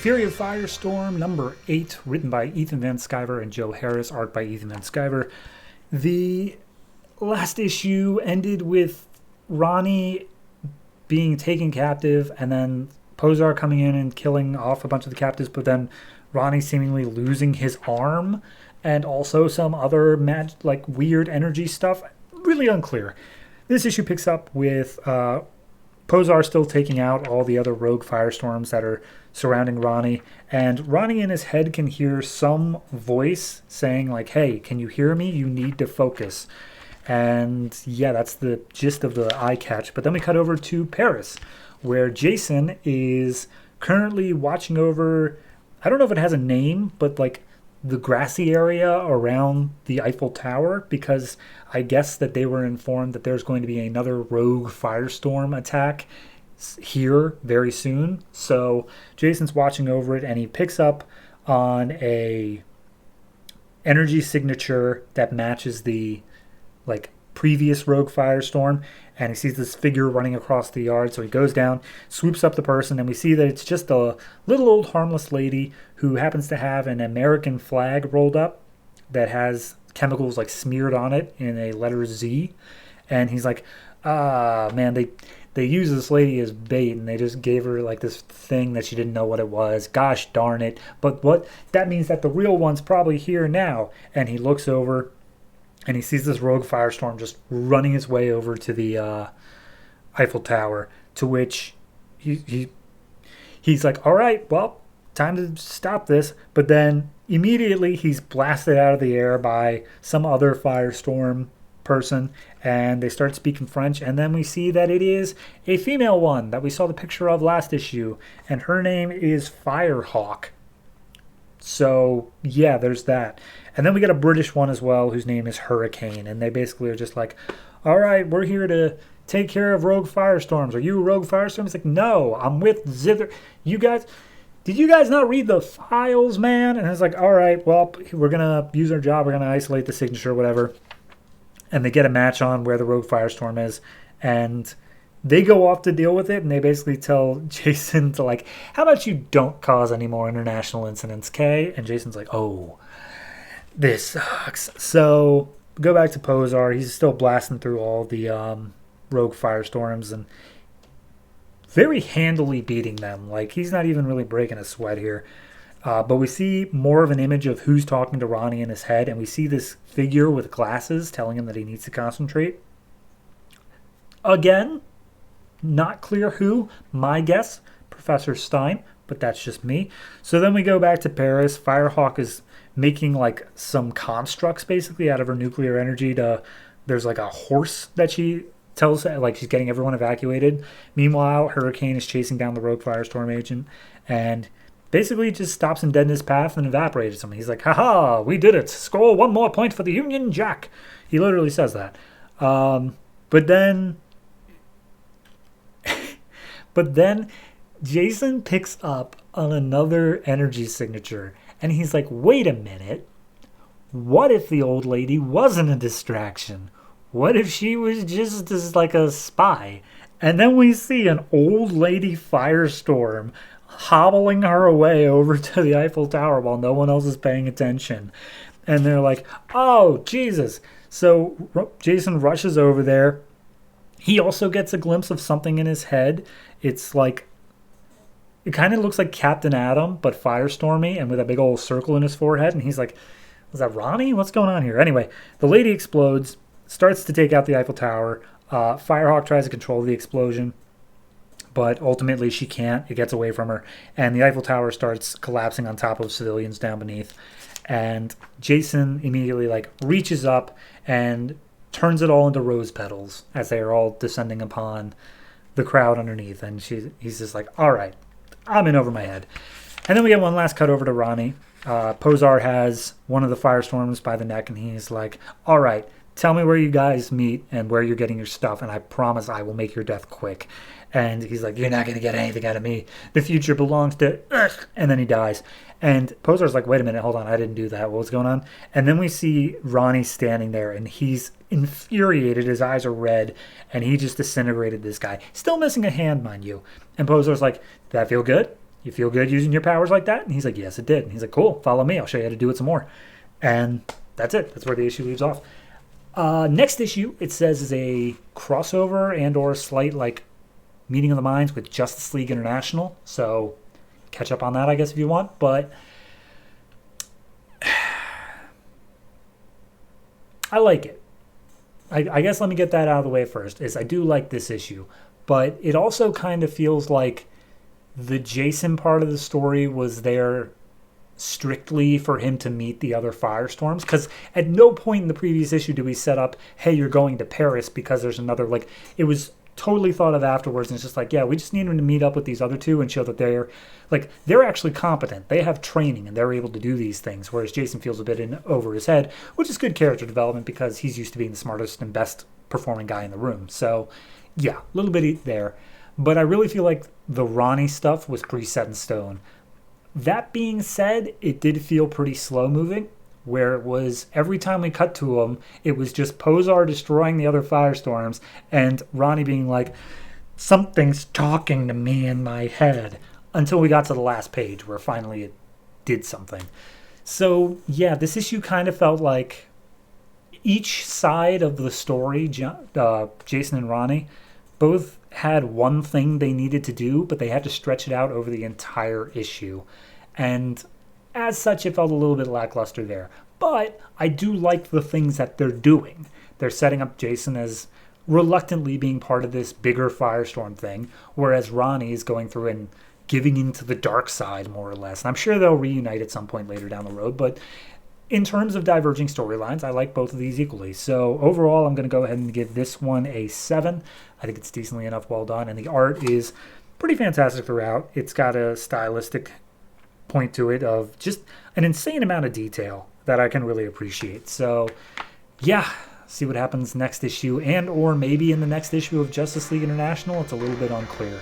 Fury of Firestorm, number 8, written by Ethan Van Sciver and Joe Harris, art by Ethan Van Sciver. The last issue ended with Ronnie being taken captive and then Pozar coming in and killing off a bunch of the captives, but then Ronnie seemingly losing his arm and also some other weird energy stuff. Really unclear. This issue picks up with Pozar still taking out all the other rogue firestorms that are surrounding Ronnie, and Ronnie in his head can hear some voice saying like, hey, can you hear me? You need to focus. And yeah, that's the gist of the eye catch. But then we cut over to Paris, where Jason is currently watching over, I don't know if it has a name, but like the grassy area around the Eiffel Tower, because I guess that they were informed that there's going to be another rogue firestorm attack here very soon. So Jason's watching over it, and he picks up on a energy signature that matches the previous rogue firestorm, and he sees this figure running across the yard. So he goes down, swoops up the person, and we see that it's just a little old harmless lady who happens to have an American flag rolled up that has chemicals smeared on it in a letter Z. And he's like, man, they use this lady as bait, and they just gave her this thing that she didn't know what it was. Gosh darn it. But what that means that the real one's probably here now. And he looks over and he sees this rogue firestorm just running its way over to the Eiffel Tower, to which he's like, all right, well, time to stop this. But then immediately he's blasted out of the air by some other firestorm person, and they start speaking French, and then we see that it is a female one that we saw the picture of last issue, and her name is Firehawk. So yeah, there's that. And then we get a British one as well whose name is Hurricane, and they basically are just like, all right, we're here to take care of rogue firestorms. Are you a rogue firestorm? It's like, no, I'm with Zither. You guys, did you guys not read the files, man? And it's like, all right, well, we're going to use our job. We're going to isolate the signature, whatever. And they get a match on where the rogue firestorm is, and they go off to deal with it, and they basically tell Jason to how about you don't cause any more international incidents, Kay? And Jason's like, oh, this sucks. So go back to Pozar. He's still blasting through all the rogue firestorms and very handily beating them. He's not even really breaking a sweat here. But we see more of an image of who's talking to Ronnie in his head, and we see this figure with glasses telling him that he needs to concentrate. Again, not clear who. My guess, Professor Stein, but that's just me. So then we go back to Paris. Firehawk is making some constructs basically out of her nuclear energy. There's a horse that she tells she's getting everyone evacuated. Meanwhile, Hurricane is chasing down the rogue firestorm agent, and basically just stops him dead in his path and evaporates him. He's like, haha, we did it. Score one more point for the Union Jack. He literally says that. But then Jason picks up on another energy signature. And he's like, wait a minute. What if the old lady wasn't a distraction? What if she was just as a spy? And then we see an old lady firestorm hobbling her way over to the Eiffel Tower while no one else is paying attention. And they're like, oh, Jesus. So Jason rushes over there. He also gets a glimpse of something in his head. It's it kind of looks like Captain Atom, but firestormy and with a big old circle in his forehead. And he's like, was that Ronnie? What's going on here? Anyway, the lady explodes, starts to take out the Eiffel Tower. Firehawk tries to control the explosion, but ultimately she can't. It gets away from her, and the Eiffel Tower starts collapsing on top of civilians down beneath. And Jason immediately reaches up and turns it all into rose petals as they are all descending upon the crowd underneath. And he's just like, all right, I'm in over my head. And then we get one last cut over to Ronnie. Pozar has one of the firestorms by the neck, and he's like, all right, tell me where you guys meet and where you're getting your stuff, and I promise I will make your death quick. And he's like, you're not going to get anything out of me. The future belongs to... And then he dies. And Pozar's like, wait a minute, hold on, I didn't do that. What's going on? And then we see Ronnie standing there, and he's infuriated. His eyes are red, and he just disintegrated this guy. Still missing a hand, mind you. And Pozar's like, did that feel good? You feel good using your powers like that? And he's like, yes, it did. And he's like, cool, follow me. I'll show you how to do it some more. And that's it. That's where the issue leaves off. Next issue, it says, is a crossover and or slight like meeting of the minds with Justice League International. So catch up on that, I guess, if you want. But I like it. I guess let me get that out of the way first, is I do like this issue. But it also kind of feels like the Jason part of the story was there strictly for him to meet the other Firestorms, because at no point in the previous issue did we set up, hey, you're going to Paris because there's another, like, it was totally thought of afterwards, and it's just like, yeah, we just need him to meet up with these other two and show that they're actually competent, they have training, and they're able to do these things, whereas Jason feels a bit in over his head, which is good character development because he's used to being the smartest and best performing guy in the room. So yeah, a little bit there, but I really feel like the Ronnie stuff was pretty set in stone. That being said, it did feel pretty slow moving, where it was every time we cut to him, it was just Posar destroying the other Firestorms and Ronnie being like, something's talking to me in my head, until we got to the last page where finally it did something. So yeah, this issue kind of felt like each side of the story, Jason and Ronnie, both had one thing they needed to do, but they had to stretch it out over the entire issue. And as such, it felt a little bit lackluster there. But I do like the things that they're doing. They're setting up Jason as reluctantly being part of this bigger Firestorm thing, whereas Ronnie is going through and giving into the dark side, more or less. And I'm sure they'll reunite at some point later down the road, but in terms of diverging storylines, I like both of these equally. So overall, I'm going to go ahead and give this one a 7. I think it's decently enough well done, and the art is pretty fantastic throughout. It's got a stylistic point to it of just an insane amount of detail that I can really appreciate. So yeah, see what happens next issue, and or maybe in the next issue of Justice League International. It's a little bit unclear.